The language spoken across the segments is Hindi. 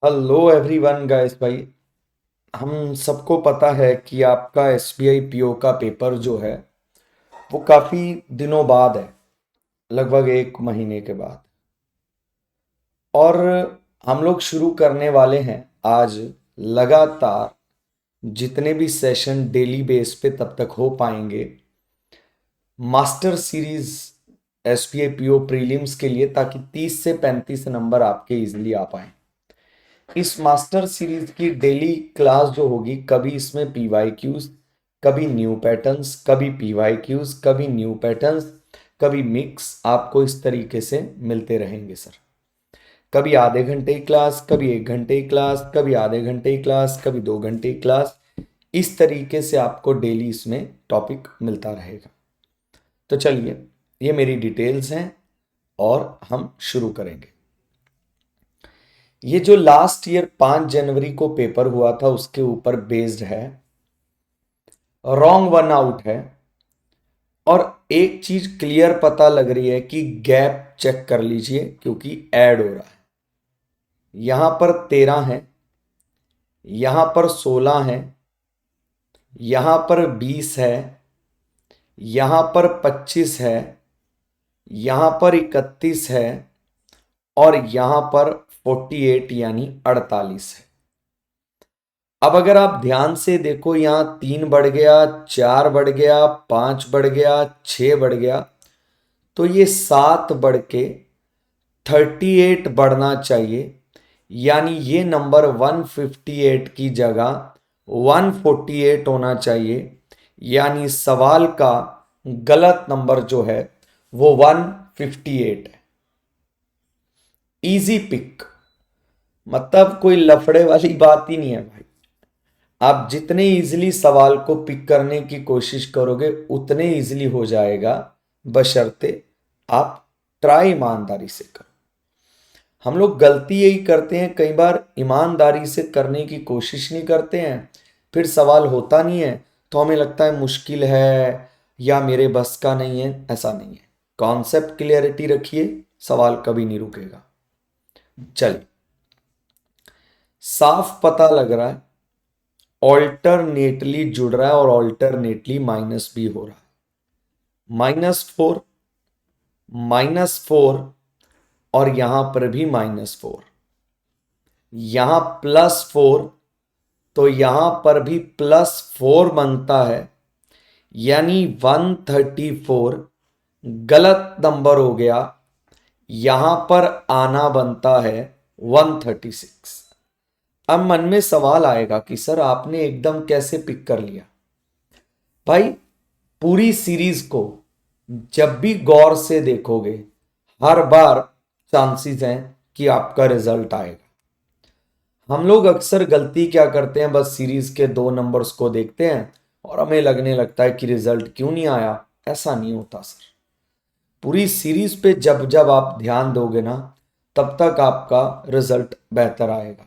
हेलो एवरीवन गाइस भाई। हम सबको पता है कि आपका एसबीआई पीओ का पेपर जो है वो काफ़ी दिनों बाद है, लगभग एक महीने के बाद। और हम लोग शुरू करने वाले हैं आज लगातार जितने भी सेशन डेली बेस पे तब तक हो पाएंगे master series SBI PO prelims के लिए, ताकि 30 से 35 नंबर आपके इजीली आ पाए। इस मास्टर सीरीज की डेली क्लास जो होगी, कभी इसमें पीवाई क्यूज, कभी न्यू पैटर्न्स, कभी पीवाई क्यूज, कभी न्यू पैटर्न्स, कभी मिक्स, आपको इस तरीके से मिलते रहेंगे सर। कभी आधे घंटे की क्लास, कभी 1 घंटे की क्लास, कभी आधे घंटे की क्लास, कभी 2 घंटे की क्लास। इस तरीके से आपको डेली इसमें टॉपिक मिलता रहेगा। तो चलिए, ये मेरी डिटेल्स हैं और हम शुरू करेंगे। ये जो लास्ट ईयर 5 जनवरी को पेपर हुआ था उसके ऊपर बेस्ड है। रॉन्ग वन आउट है। और एक चीज क्लियर पता लग रही है कि गैप चेक कर लीजिए, क्योंकि ऐड हो रहा है। यहां पर 13 है, यहां पर 16 है, यहां पर 20 है, यहां पर 25 है, यहां पर 31 है, और यहां पर 48 यानी 48 है। अब अगर आप ध्यान से देखो, यहां 3 बढ़ गया, 4 बढ़ गया, 5 बढ़ गया, 6 बढ़ गया, तो ये 7 बढ़ के 38 बढ़ना चाहिए। यानी ये नंबर 158 की जगह 148 होना चाहिए। यानी सवाल का गलत नंबर जो है वो 158 है। इजी पिक, मतलब कोई लफड़े वाली बात ही नहीं है भाई। आप जितने इजीली सवाल को पिक करने की कोशिश करोगे उतने इजीली हो जाएगा, बशर्ते आप ट्राई ईमानदारी से करो। हम लोग गलती यही करते हैं, कई बार ईमानदारी से करने की कोशिश नहीं करते हैं, फिर सवाल होता नहीं है तो हमें लगता है मुश्किल है या मेरे बस का नहीं है। ऐसा नहीं है। कॉन्सेप्ट क्लियरिटी रखिए, सवाल कभी नहीं रुकेगा। चलिए, साफ पता लग रहा है ऑल्टरनेटली जुड़ रहा है और ऑल्टरनेटली माइनस भी हो रहा है। -4, -4, और यहां पर भी -4। यहां +4, तो यहां पर भी +4 बनता है। यानी 134 गलत नंबर हो गया। यहां पर आना बनता है 136। अब मन में सवाल आएगा कि सर आपने एकदम कैसे पिक कर लिया। भाई, पूरी सीरीज को जब भी गौर से देखोगे, हर बार चांसेस हैं कि आपका रिजल्ट आएगा। हम लोग अक्सर गलती क्या करते हैं, बस सीरीज के 2 नंबर्स को देखते हैं और हमें लगने लगता है कि रिजल्ट क्यों नहीं आया। ऐसा नहीं होता सर। पूरी सीरीज पे जब जब आप ध्यान दोगे ना, तब तक आपका रिजल्ट बेहतर आएगा।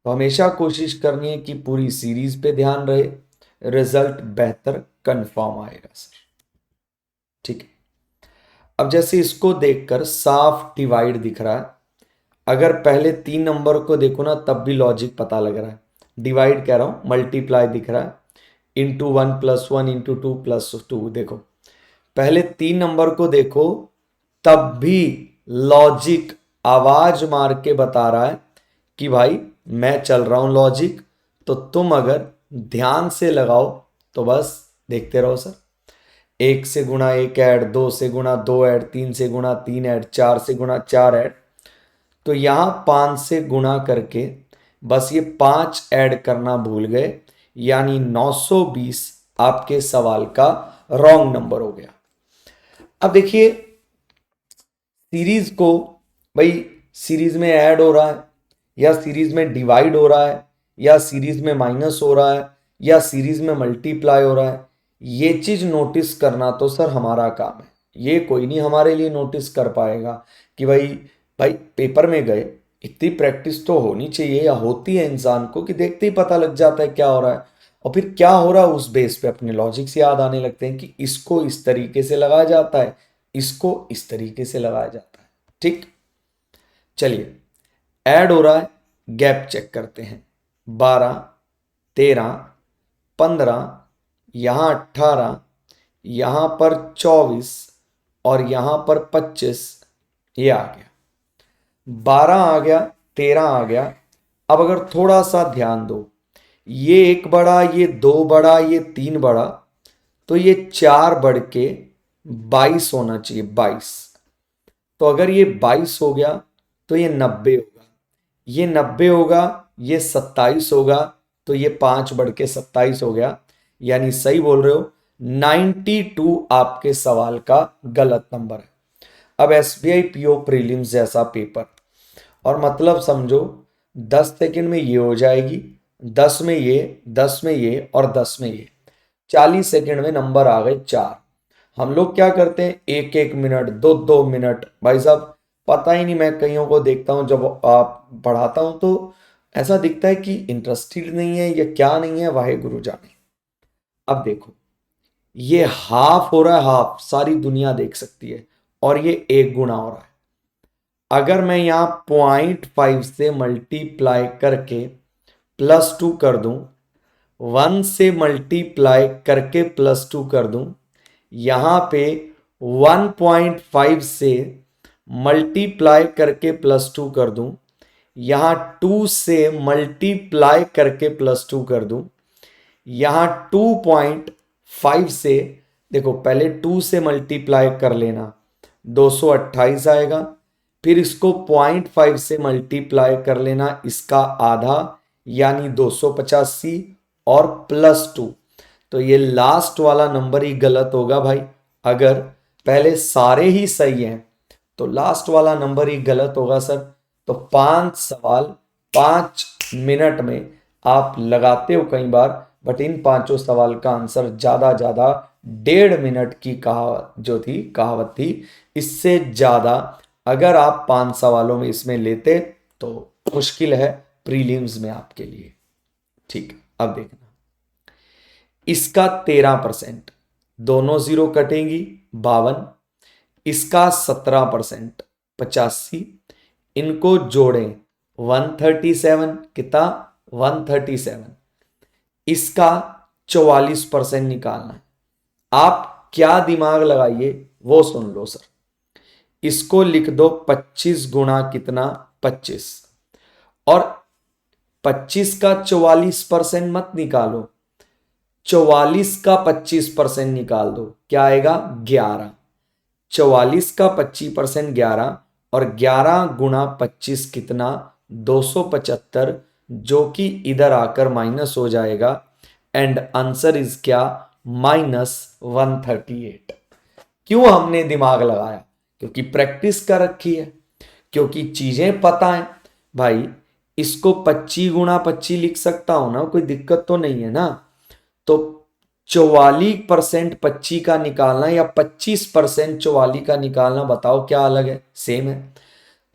तो हमेशा कोशिश करनी है कि पूरी सीरीज पे ध्यान रहे, रिजल्ट बेहतर कंफर्म आएगा सर। ठीक है। अब जैसे इसको देखकर साफ डिवाइड दिख रहा है। अगर पहले 3 नंबर को देखो ना, तब भी लॉजिक पता लग रहा है। डिवाइड कह रहा हूं, मल्टीप्लाई दिख रहा है। ×1 + 1 ×2 +2 देखो। पहले 3 नंबर को देखो, तब भी लॉजिक आवाज मार के बता रहा है कि भाई मैं चल रहा हूं लॉजिक। तो तुम अगर ध्यान से लगाओ तो बस देखते रहो सर। 1 से गुणा 1 ऐड, 2 से गुणा 2 ऐड, 3 से गुणा 3 ऐड, 4 से गुणा 4 ऐड। तो यहां 5 से गुणा करके बस ये 5 ऐड करना भूल गए, यानी 920 आपके सवाल का रॉन्ग नंबर हो गया। अब देखिए, सीरीज को, भाई सीरीज में ऐड हो रहा है या सीरीज में डिवाइड हो रहा है या सीरीज में माइनस हो रहा है या सीरीज में मल्टीप्लाई हो रहा है, ये चीज नोटिस करना तो सर हमारा काम है। ये कोई नहीं हमारे लिए नोटिस कर पाएगा कि भाई भाई पेपर में गए, इतनी प्रैक्टिस तो होनी चाहिए या होती है इंसान को कि देखते ही पता लग जाता है क्या हो रहा है। और फिर क्या हो रहा है उस बेस पे अपने लॉजिक से याद आने लगते हैं कि इसको इस तरीके से लगाया जाता है, इसको इस तरीके से लगाया जाता है। ठीक। चलिए, ऐड हो रहा है गैप चेक करते हैं। 12, 13, 15, यहाँ 18, यहाँ पर 24 और यहाँ पर 25, ये आ गया। 12 आ गया, 13 आ गया। अब अगर थोड़ा सा ध्यान दो, ये 1 बढ़ा, ये 2 बढ़ा, ये 3 बढ़ा, तो ये 4 बढ़ के 22 होना चाहिए, 22। तो अगर ये 22 हो गया तो ये 90 होगा, ये 90 होगा, ये 27 होगा, तो ये 5 बढ़ के 27 हो गया। यानी सही बोल रहे हो, 92 आपके सवाल का गलत नंबर है। अब एसबीआई पीओ प्रीलिम्स जैसा पेपर, और मतलब समझो 10 सेकंड में ये हो जाएगी, 10 में ये, 10 में ये और 10 में ये, 40 सेकंड में नंबर आ गए 4। हम लोग क्या करते हैं, 1-1 मिनट, 2-2 मिनट, भाई साहब पता ही नहीं। मैं कईयों को देखता हूँ जब आप पढ़ाता हूँ तो ऐसा दिखता है कि इंटरेस्टेड नहीं है या क्या नहीं है, वाहे गुरु जाने। अब देखो, ये हाफ हो रहा है, हाफ सारी दुनिया देख सकती है, और ये 1 गुना हो रहा है। अगर मैं यहां 0.5 से मल्टीप्लाई करके +2 कर दूं, 1 से मल्टीप्लाई करके +2 कर दूं, यहां पे 1.5 से मल्टीप्लाई करके +2 कर दूं, यहां 2 से मल्टीप्लाई करके +2 कर दूं, यहां 2.5 से, देखो पहले 2 से मल्टीप्लाई कर लेना, 228 आएगा। फिर इसको 0.5 से मल्टीप्लाई कर लेना, इसका आधा यानी 285 और +2। तो ये लास्ट वाला नंबर ही गलत होगा भाई। अगर पहले सारे ही सही हैं तो लास्ट वाला नंबर ही गलत होगा सर। तो 5 सवाल 5 मिनट में आप लगाते हो कई बार, बट इन 5 सवाल का आंसर ज्यादा 1.5 मिनट की कहावत थी, इससे ज्यादा अगर आप 5 सवालों में इसमें लेते तो मुश्किल है प्रीलिम्स में आपके लिए। ठीक है, अब देखना, इसका 13%, दोनों जीरो कटेंगी 52, इसका 17% 85, इनको जोड़ें 137, कितना 137, इसका 44% निकालना है। आप क्या दिमाग लगाइए वो सुन लो सर। इसको लिख दो 25 गुणा कितना 25, और 25 का 44% मत निकालो, 44 का 25% निकाल दो, क्या आएगा 11। 44 का 25% 11, और 11 गुणा 25 कितना 275, जो कि इधर आकर माइनस हो जाएगा। एंड आंसर इज क्या, -138। क्यों हमने दिमाग लगाया, क्योंकि प्रैक्टिस कर रखी है, क्योंकि चीजें पता है भाई। इसको 25 गुणा 25 लिख सकता हूं ना, कोई दिक्कत तो नहीं है ना। तो 44% 25 का निकालना या 25% 44 का निकालना, बताओ क्या अलग है, सेम है।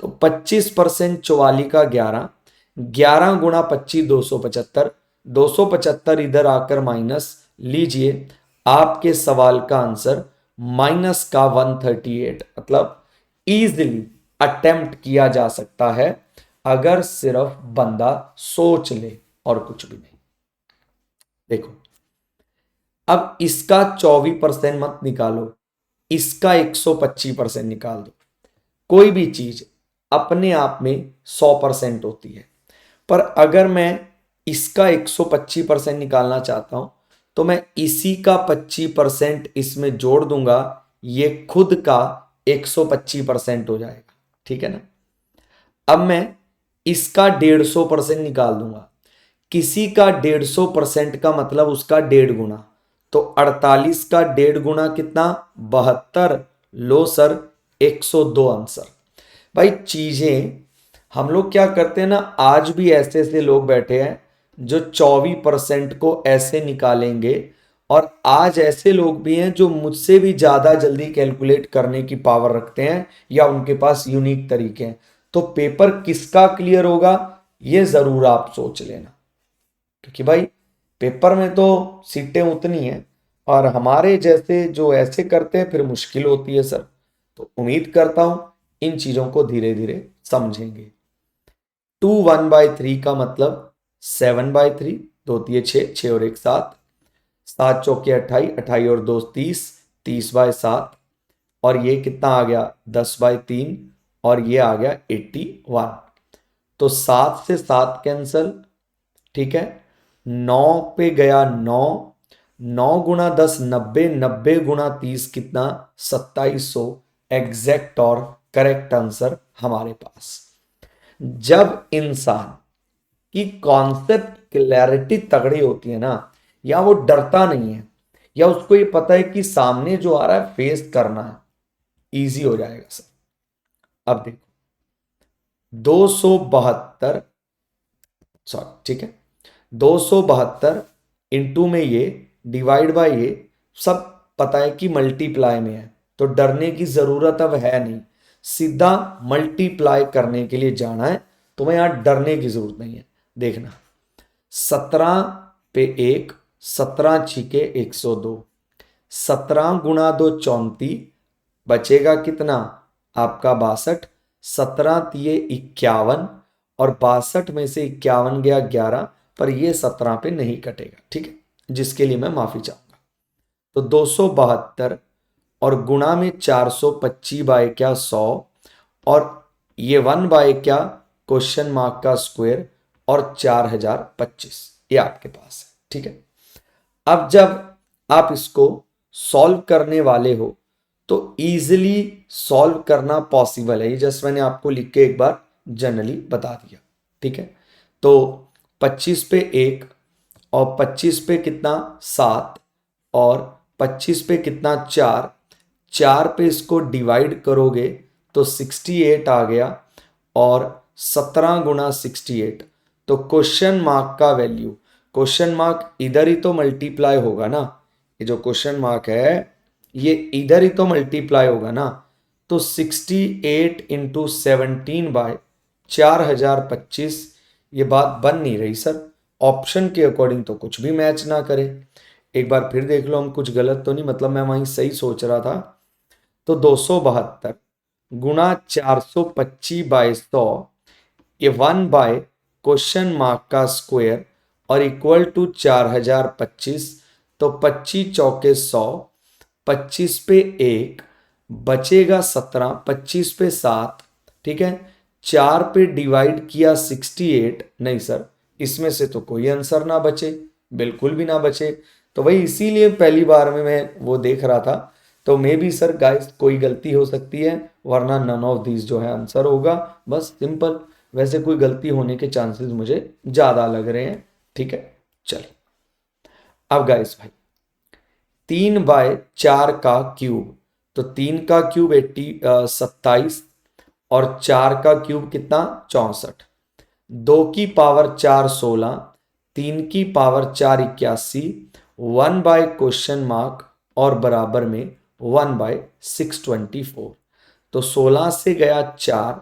तो 25% 44 का 11, 11 गुणा 25 275, 275 इधर आकर माइनस लीजिए, आपके सवाल का आंसर माइनस का 138। मतलब इजीली अटेम्प्ट किया जा सकता है अगर सिर्फ बंदा सोच ले और कुछ भी नहीं। देखो, अब इसका 24% मत निकालो, इसका 125% निकाल दो। कोई भी चीज अपने आप में 100% होती है, पर अगर मैं इसका 125% निकालना चाहता हूं तो मैं इसी का 25% इसमें जोड़ दूंगा, ये खुद का 125% हो जाएगा। ठीक है ना। अब मैं इसका 150% निकाल दूंगा, किसी का 150% का मतलब उसका 1.5 गुना, तो 48 का 1.5 गुना कितना 72। लो सर 102 आंसर। भाई चीजें हम लोग क्या करते हैं ना, आज भी ऐसे ऐसे लोग बैठे हैं जो 24% को ऐसे निकालेंगे, और आज ऐसे लोग भी हैं जो मुझसे भी ज्यादा जल्दी कैलकुलेट करने की पावर रखते हैं या उनके पास यूनिक तरीके हैं। तो पेपर किसका क्लियर होगा ये जरूर आप सोच लेना, क्योंकि भाई पेपर में तो सीटें उतनी हैं, और हमारे जैसे जो ऐसे करते हैं फिर मुश्किल होती है सर। तो उम्मीद करता हूं इन चीजों को धीरे धीरे समझेंगे। 1/3 का मतलब 7/3, 2 तिये 6, 6 और 1 7, 7 चौके 28, 28 और 2 30, 30/7, और ये कितना आ गया 10/3, और ये आ गया 81। तो 7 से 7 कैंसल, ठीक है, 9 पे गया 9, 9 गुणा 10 90, 90 गुणा 30 कितना 2700, एग्जैक्ट और करेक्ट आंसर हमारे पास। जब इंसान की कॉन्सेप्ट क्लैरिटी तगड़ी होती है ना, या वो डरता नहीं है, या उसको ये पता है कि सामने जो आ रहा है फेस करना है, इजी हो जाएगा सर। अब देखो 272, सॉरी ठीक है, 272 इंटू में ये डिवाइड बाय ये, सब पता है कि मल्टीप्लाई में है, तो डरने की जरूरत अब है नहीं, सीधा मल्टीप्लाई करने के लिए जाना है, तुम्हें यहां डरने की जरूरत नहीं है। देखना 17 पे 1, 17 छिके 102, 17 गुणा 2 34, बचेगा कितना आपका 62, 17 तिये 51, और 62 में से 51 गया 11, पर ये 17 पे नहीं कटेगा, ठीक है, जिसके लिए मैं माफी चाहूंगा। तो 272 और गुणा में 425 बाय क्या 100, और ये 1 बाय क्या क्वेश्चन मार्क का स्क्वायर, और 4025 ये आपके पास है, ठीक है। अब जब आप इसको सॉल्व करने वाले हो तो इजीली सॉल्व करना पॉसिबल है, ये जस्ट मैंने आपको लिख के एक बार जनरली बता दिया, ठीक है। तो 25 पे 1, और 25 पे कितना 7, और 25 पे कितना 4, 4 पे इसको डिवाइड करोगे तो 68 आ गया, और 17 गुणा 68, तो क्वेश्चन मार्क का वैल्यू, क्वेश्चन मार्क इधर ही तो मल्टीप्लाई होगा ना, ये जो क्वेश्चन मार्क है ये इधर ही तो मल्टीप्लाई होगा ना, तो 68 इंटू 17 बाय 4025, ये बात बन नहीं रही सर, ऑप्शन के अकॉर्डिंग तो कुछ भी मैच ना करे। एक बार फिर देख लो, हम कुछ गलत तो नहीं, मतलब मैं वहीं सही सोच रहा था। तो 272 गुणा 425 बाय 100, ये 1 बाय क्वेश्चन मार्क का स्क्वायर, और इक्वल टू 4025, तो 25 चौके 100, 25 पे 1, बचेगा 17, 25 पे 7, ठीक है, 4 पे डिवाइड किया 68, नहीं सर इसमें से तो कोई आंसर ना बचे, बिल्कुल भी ना बचे, तो वही इसीलिए पहली बार में मैं वो देख रहा था। तो मे बी सर गाइस कोई गलती हो सकती है, वरना नन ऑफ दीज जो है आंसर होगा, बस सिंपल। वैसे कोई गलती होने के चांसेस मुझे ज्यादा लग रहे हैं, ठीक है। चलिए अब गाइस भाई 3/4 का क्यूब, तो 3 का क्यूब 27, और 4 का क्यूब कितना 64, 2 की पावर 4 16, 3 की पावर 4 81, 1 बाय क्वेश्चन मार्क, और बराबर में 1 बाय 624, तो 16 से गया 4,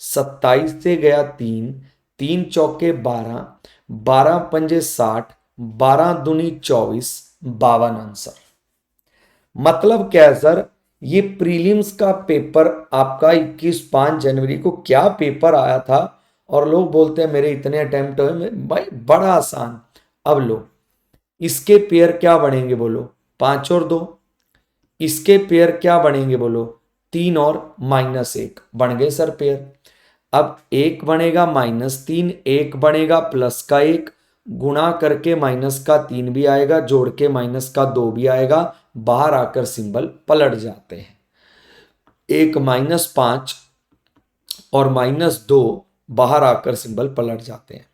27 से गया 3, 3 चौके 12, 12 पंजे 60, 12 दूनी 24, 52 आंसर। मतलब क्या है सर, ये प्रीलिम्स का पेपर आपका 21 जनवरी को क्या पेपर आया था, और लोग बोलते हैं मेरे इतने अटेम्प्ट हुए, भाई बड़ा आसान। अब लो इसके पेयर क्या बनेंगे बोलो, 5 और 2, इसके पेयर क्या बनेंगे बोलो, 3 और -1, बन गए सर पेयर। अब एक बनेगा -3, एक बनेगा प्लस का 1, गुणा करके -3 भी आएगा, जोड़ के -2 भी आएगा, बाहर आकर सिंबल पलट जाते हैं, एक -5 और -2 बाहर आकर सिंबल पलट जाते हैं,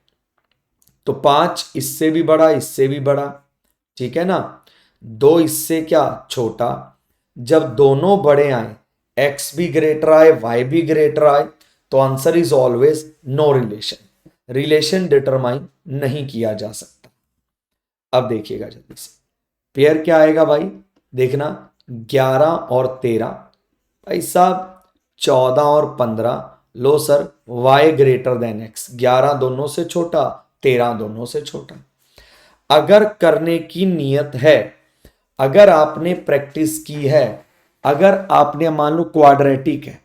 तो 5 इससे भी बड़ा, इससे भी बड़ा, ठीक है ना, 2 इससे क्या छोटा। जब दोनों बड़े आए, x भी ग्रेटर आए, y भी ग्रेटर आए, तो answer is always no relation, relation determine नहीं किया जा सकता। अब देखिएगा जल्दी से, पेयर क्या आएगा भाई, देखना 11 और 13, भाई साहब 14 और 15, लो sir y greater than x, 11 दोनों से छोटा, 13 दोनों से छोटा। अगर करने की नियत है, अगर आपने प्रैक्टिस की है, अगर आपने मान लो क्वाड्रेटिक है,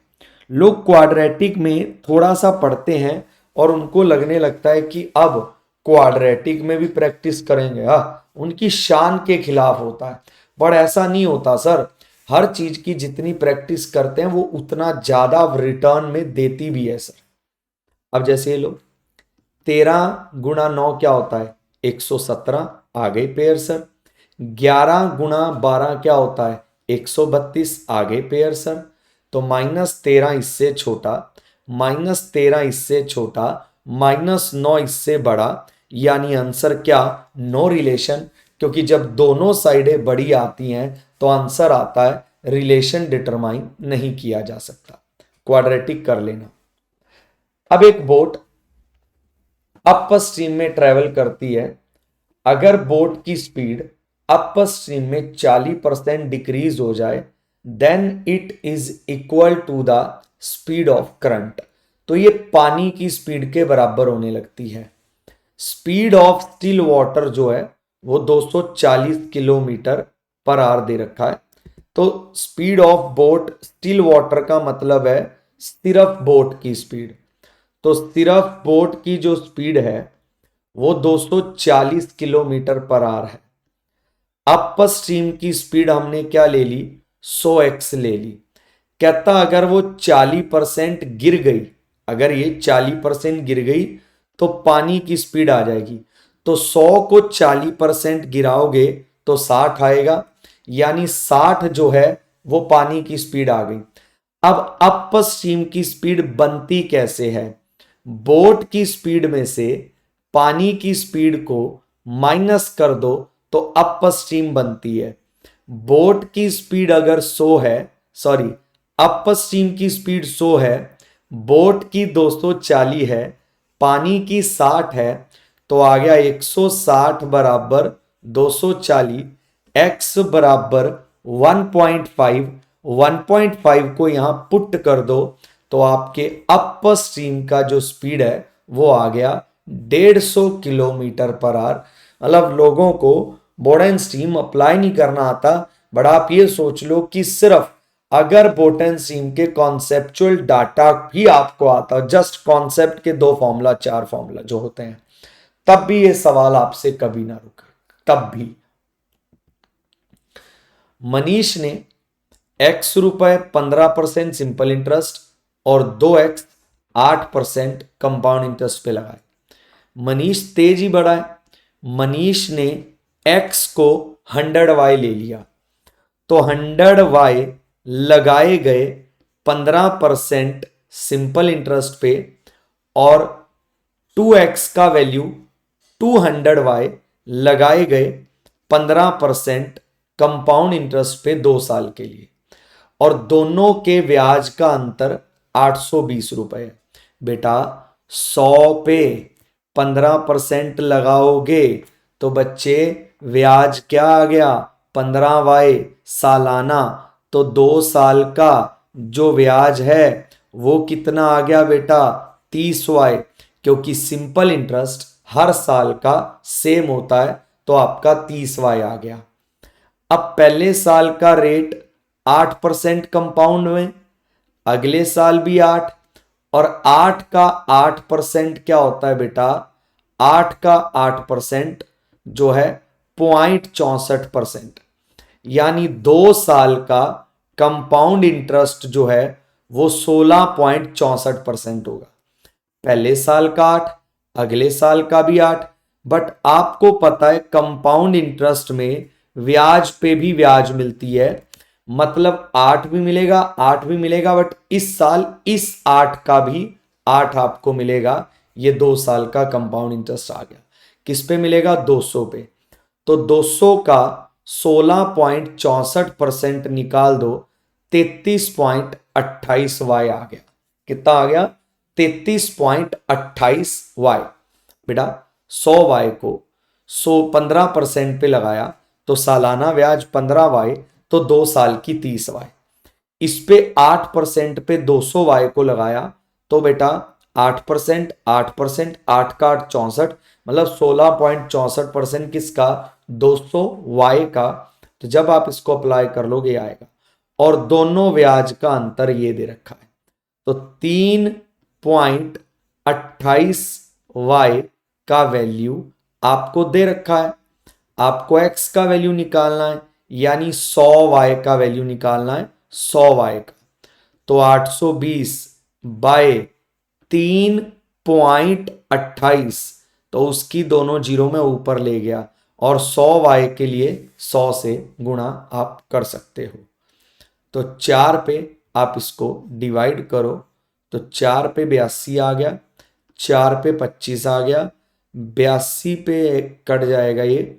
लोग क्वाड्रेटिक में थोड़ा सा पढ़ते हैं और उनको लगने लगता है कि अब क्वाड्रेटिक में भी प्रैक्टिस करेंगे, उनकी शान के खिलाफ होता है। बट ऐसा नहीं होता सर, हर चीज की जितनी प्रैक्टिस करते हैं वो उतना ज्यादा रिटर्न में देती भी है सर। अब जैसे ये लो, 13 × 9 क्या होता है, 117, आ गई पेयर सर। 11 × 12 क्या होता है, 132, आ गए पेयर सर। तो -13 इससे छोटा, -13 इससे छोटा, -9 इससे बड़ा, यानी आंसर क्या, नो रिलेशन। क्योंकि जब दोनों साइडें बड़ी आती हैं तो आंसर आता है रिलेशन डिटरमाइन नहीं किया जा सकता। क्वाड्रेटिक कर लेना। अब एक बोट अप स्ट्रीम में ट्रेवल करती है। अगर बोट की स्पीड अप स्ट्रीम में 40% डिक्रीज हो जाए, then it is equal to the speed of current. तो ये पानी की स्पीड के बराबर होने लगती है। स्पीड ऑफ स्टिल वाटर जो है वो 240 किलोमीटर पर आवर दे रखा है। तो speed of boat still water का मतलब है सिर्फ बोट की स्पीड। तो सिर्फ बोट की जो स्पीड है वो 240 किलोमीटर पर आवर है। अप स्ट्रीम की स्पीड हमने क्या ले ली, 100x ले ली। कहता अगर वो 40% गिर गई, अगर ये 40% गिर गई तो पानी की स्पीड आ जाएगी। तो 100 को 40% गिराओगे तो 60 आएगा, यानी 60 जो है वो पानी की स्पीड आ गई। अब अप स्ट्रीम की स्पीड बनती कैसे है, बोट की स्पीड में से पानी की स्पीड को माइनस कर दो तो अप स्ट्रीम बनती है। बोट की स्पीड अगर 100 है, सॉरी अप स्ट्रीम की स्पीड 100 है, बोट की 240 है, पानी की 60 है, तो आ गया 160 बराबर 240, x बराबर 1.5। 1.5 को यहां पुट कर दो तो आपके अप स्ट्रीम का जो स्पीड है वो आ गया 150 किलोमीटर पर आवर। मतलब लोगों को बोट एंड स्ट्रीम अप्लाई नहीं करना आता, बट आप ये सोच लो कि सिर्फ अगर बोट एंड स्ट्रीम के कॉन्सेप्चुअल डाटा भी आपको आता, जस्ट कॉन्सेप्ट के 2 फॉर्मूला 4 फॉर्मूला जो होते हैं, तब भी ये सवाल आपसे कभी ना रुके, तब भी। मनीष ने ₹X 15% सिंपल इंटरेस्ट और 2x 8% कंपाउंड इंटरेस्ट पे लगाए। मनीष तेज ही बढ़ा है। मनीष ने x को 100y ले लिया, तो 100y लगाए गए 15% सिंपल इंटरेस्ट पे और 2x का वैल्यू 200y लगाए गए 15% कंपाउंड इंटरेस्ट पे 2 साल के लिए, और दोनों के ब्याज का अंतर 820 रुपए है। बेटा 100 पे 15% लगाओगे तो बच्चे ब्याज क्या आ गया, 15y सालाना। तो 2 साल का जो ब्याज है वो कितना आ गया बेटा, 30y, क्योंकि सिंपल इंटरेस्ट हर साल का सेम होता है, तो आपका 30y आ गया। अब पहले साल का रेट 8% कंपाउंड में, अगले साल भी 8, और 8 का 8% क्या होता है बेटा, 8 का 8% जो है 0.64%, यानी 2 साल का कंपाउंड इंटरेस्ट जो है वो 16.64% होगा। पहले साल का 8, अगले साल का भी 8, बट आपको पता है कंपाउंड इंटरेस्ट में ब्याज पे भी ब्याज मिलती है, मतलब 8 भी मिलेगा, 8 भी मिलेगा, बट इस साल इस 8 का भी 8 आपको मिलेगा। ये 2 साल का कंपाउंड इंटरेस्ट आ गया। किस पे मिलेगा, 200 पे। तो 200 का 16.64% निकाल दो, 33.28y आ गया। कितना आ गया, 33.28y। बेटा 100y को 15% पे लगाया तो सालाना ब्याज 15y, तो 2 साल की 30y। इस पे 8% पे 200y को लगाया तो बेटा 8%, 8%, 8 का 8 64, मतलब 16.64% किसका, 200y का। तो जब आप इसको अप्लाई कर लोगे आएगा, और दोनों ब्याज का अंतर ये दे रखा है, तो 3 28y का वैल्यू आपको दे रखा है। आपको x का वैल्यू निकालना है, यानी 100y का वैल्यू निकालना है, 100y का। तो 820 बाय 3.28, तो उसकी दोनों जीरो में ऊपर ले गया और 100y के लिए 100 से गुणा आप कर सकते हो। तो 4 पे आप इसको डिवाइड करो, तो 4 पे 82 आ गया, 4 पे 25 आ गया, 82 पे कट जाएगा ये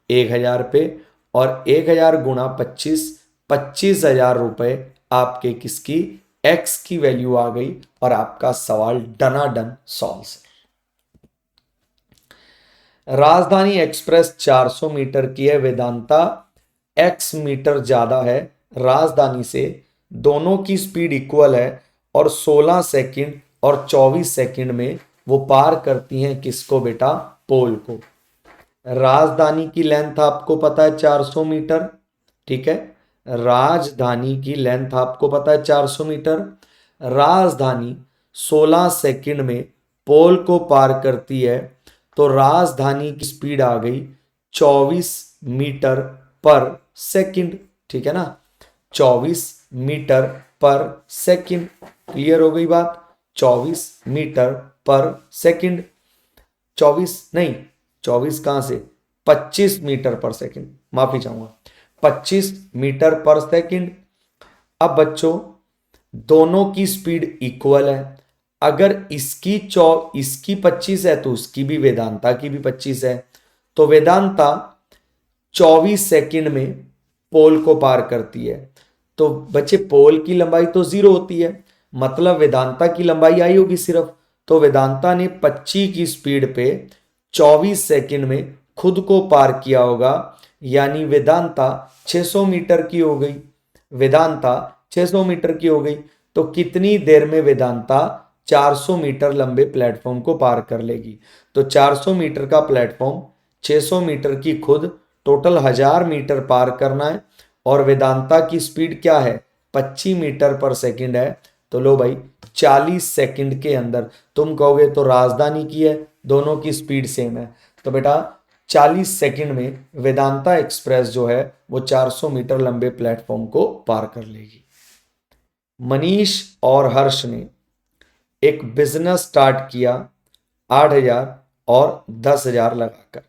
1000 पे, और 1000 गुणा 25, 25,000 रुपए आपके किसकी, x की वैल्यू आ गई और आपका सवाल डनाडन सॉल्व। राजधानी एक्सप्रेस 400 मीटर की है, वेदांता x मीटर ज्यादा है राजधानी से, दोनों की स्पीड इक्वल है और 16 सेकंड और 24 सेकंड में वो पार करती हैं किसको बेटा, पोल को। राजधानी की लेंथ आपको पता है 400 मीटर, ठीक है, राजधानी की लेंथ आपको पता है 400 मीटर। राजधानी 16 सेकंड में पोल को पार करती है, तो राजधानी की स्पीड आ गई 24 मीटर पर सेकंड, ठीक है ना, 24 मीटर पर सेकंड। क्लियर हो गई बात, 24 मीटर पर सेकंड, 24 नहीं, 24 कहां से, 25 मीटर पर सेकंड, माफी चाहूंगा, 25 मीटर पर सेकंड। अब बच्चों दोनों की स्पीड इक्वल है, अगर इसकी 25 है तो उसकी भी, वेदांता की भी 25 है, तो वेदांता 24 सेकंड में पोल को पार करती है। तो बच्चे पोल की लंबाई तो 0 होती है, मतलब वेदांता की लंबाई आई होगी सिर्फ, तो वेदांता ने 25 की स्पीड पे 24 सेकंड में खुद को पार किया होगा, यानी वेदांता 600 मीटर की हो गई, वेदांता 600 मीटर की हो गई। तो कितनी देर में वेदांता 400 मीटर लंबे प्लेटफॉर्म को पार कर लेगी, तो 400 मीटर का प्लेटफॉर्म, 600 मीटर की खुद, टोटल 1000 मीटर पार करना है, और वेदांता की स्पीड क्या है, 25 मीटर पर सेकंड है। तो लो भाई 40 सेकंड के अंदर, तुम कहोगे तो राजधानी की है, दोनों की स्पीड सेम है, तो बेटा 40 सेकंड में वेदांता एक्सप्रेस जो है वो 400 मीटर लंबे प्लेटफॉर्म को पार कर लेगी। मनीष और हर्ष ने एक बिजनेस स्टार्ट किया 8,000 और 10,000 लगाकर।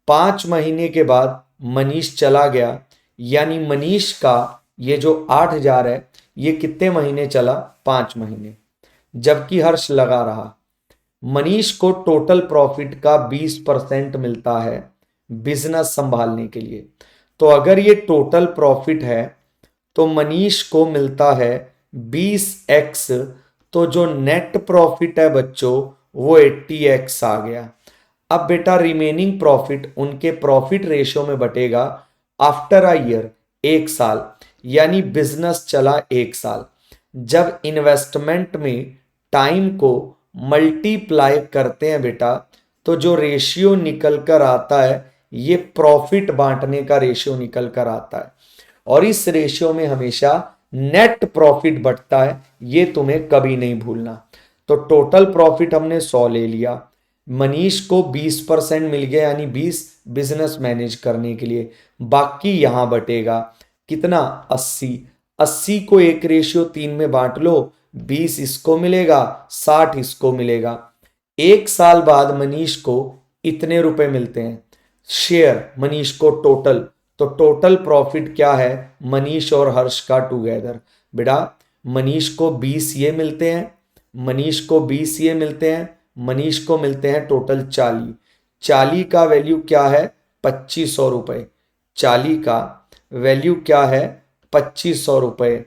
5 महीने के बाद मनीष चला गया, यानी मनीष का ये जो 8,000 है ये कितने महीने चला, 5 महीने, जबकि हर्ष लगा रहा। मनीष को टोटल प्रॉफिट का 20% मिलता है बिजनेस संभालने के लिए। तो अगर ये टोटल प्रॉफिट है तो मनीष को मिलता है 20x, तो जो नेट प्रॉफिट है बच्चों वो 80x आ गया। अब बेटा रिमेनिंग प्रॉफिट उनके प्रॉफिट रेशियो में बटेगा आफ्टर अ ईयर, 1 साल, यानी बिजनेस चला 1 साल। जब इन्वेस्टमेंट में टाइम को मल्टीप्लाई करते हैं बेटा, तो जो रेशियो निकल कर आता है ये प्रॉफिट बांटने का रेशियो निकल कर आता है, और इस रेशियो में हमेशा नेट प्रॉफिट बढ़ता है, ये तुम्हें कभी नहीं भूलना। तो टोटल प्रॉफिट हमने 100 ले लिया, मनीष को 20% मिल गया, यानी 20 बिजनेस मैनेज करने के लिए, बाकी यहां बटेगा कितना, 80। 80 को 1:3 में बांट लो, 20 इसको मिलेगा, 60 इसको मिलेगा। 1 साल बाद मनीष को इतने रुपए मिलते हैं शेयर, मनीष को टोटल, तो टोटल प्रॉफिट क्या है मनीष और हर्ष का टुगेदर, बेटा मनीष को 20 ये मिलते हैं, मनीष को 20 ये मिलते हैं, मनीष को मिलते हैं टोटल 40। 40 का वैल्यू क्या है, 2500 रुपए, 40 का वैल्यू क्या है, 2500 रुपए।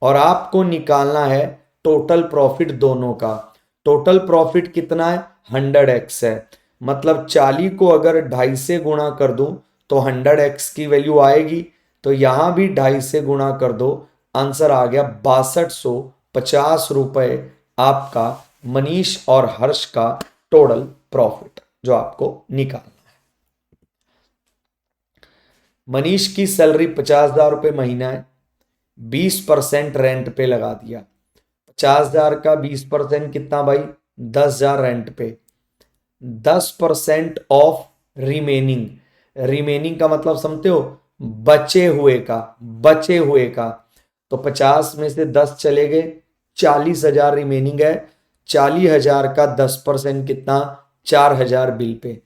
और आपको निकालना है टोटल प्रॉफिट दोनों का। टोटल प्रॉफिट कितना है, 100x है, मतलब 40 को अगर 2.5 से गुणा कर दूं तो 100x की वैल्यू आएगी, तो यहां भी 2.5 से गुणा कर दो, आंसर आ गया 6250 रुपए आपका मनीष और हर्ष का टोटल प्रॉफिट जो आपको निकालना है। मनीष की सैलरी 50,000 रुपये महीना है, 20% रेंट पे लगा दिया, 50,000 का 20% कितना भाई, 10,000 रेंट पे, 10% ऑफ रिमेनिंग, रिमेनिंग का मतलब समझते हो, बचे हुए का, बचे हुए का। तो 50 में से 10 चले गए, 40,000 रिमेनिंग है। 40,000 का 10% कितना, 4,000 bill pay.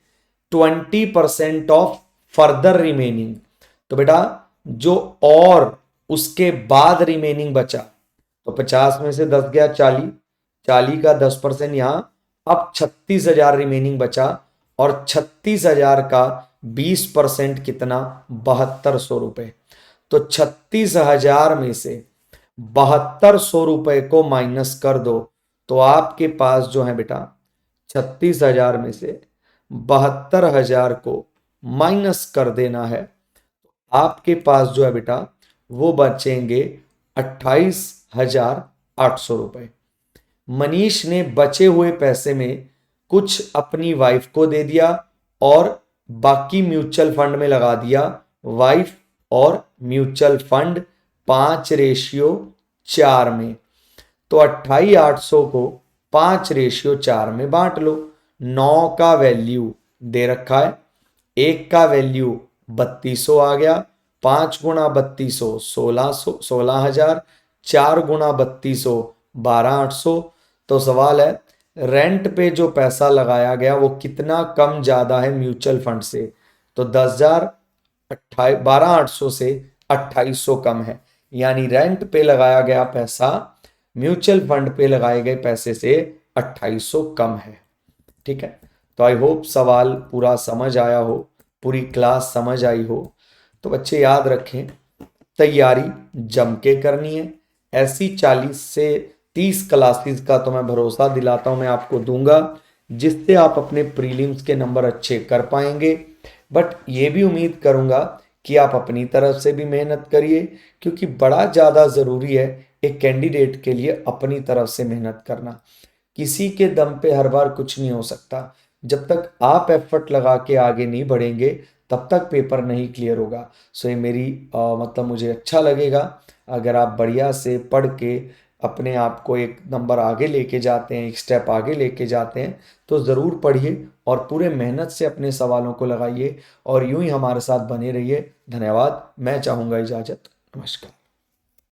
20% of further remaining, तो बेटा जो और उसके बाद रिमेनिंग बचा, तो 50 में से 10 गया 40, 40 का 10% यहां, अब 36,000 रिमेनिंग बचा, और 36,000 का 20% कितना, 7,200 रुपए। तो 36,000 में से 7,200 रुपए को माइनस कर दो, तो आपके पास जो है बेटा 36,000 में से 72,000 को माइनस कर देना है, आपके पास जो है बेटा वो बचेंगे 28,800 रुपए। मनीष ने बचे हुए पैसे में कुछ अपनी वाइफ को दे दिया और बाकी म्यूचुअल फंड में लगा दिया। वाइफ और म्यूचुअल फंड 5:4 में, तो 28,800 को 5:4 में बांट लो। 9 का वैल्यू दे रखा है, 1 का वैल्यू 3200 आ गया, 5 गुणा 3200 16,000, 4 गुणा 3200 12,800। तो सवाल है रेंट पे जो पैसा लगाया गया वो कितना कम ज्यादा है म्यूचुअल फंड से, तो 10,000 12,800 से 2,800 कम है, यानी रेंट पे लगाया गया पैसा म्यूचुअल फंड पे लगाए गए पैसे से 2,800 कम है। ठीक है, तो आई होप सवाल पूरा समझ आया हो, पूरी क्लास समझ आई हो। तो बच्चे याद रखें, तैयारी जम के करनी है। ऐसी 40 से 30 क्लासेस का तो मैं भरोसा दिलाता हूं, मैं आपको दूंगा, जिससे आप अपने प्रीलिम्स के नंबर अच्छे कर पाएंगे। बट ये भी उम्मीद करूंगा कि आप अपनी तरफ से भी मेहनत करिए, क्योंकि बड़ा ज़्यादा ज़रूरी है एक कैंडिडेट के लिए अपनी तरफ से मेहनत करना। किसी के दम पे हर बार कुछ नहीं हो सकता। जब तक आप एफर्ट लगा के आगे नहीं बढ़ेंगे तब तक पेपर नहीं क्लियर होगा। सो ये मेरी मतलब मुझे अच्छा लगेगा अगर आप बढ़िया से पढ़ के अपने आप को एक नंबर आगे लेके जाते हैं, एक स्टेप आगे लेके जाते हैं, तो ज़रूर पढ़िए और पूरे मेहनत से अपने सवालों को लगाइए और यूं ही हमारे साथ बने रहिए। धन्यवाद। मैं चाहूँगा इजाज़त। नमस्कार।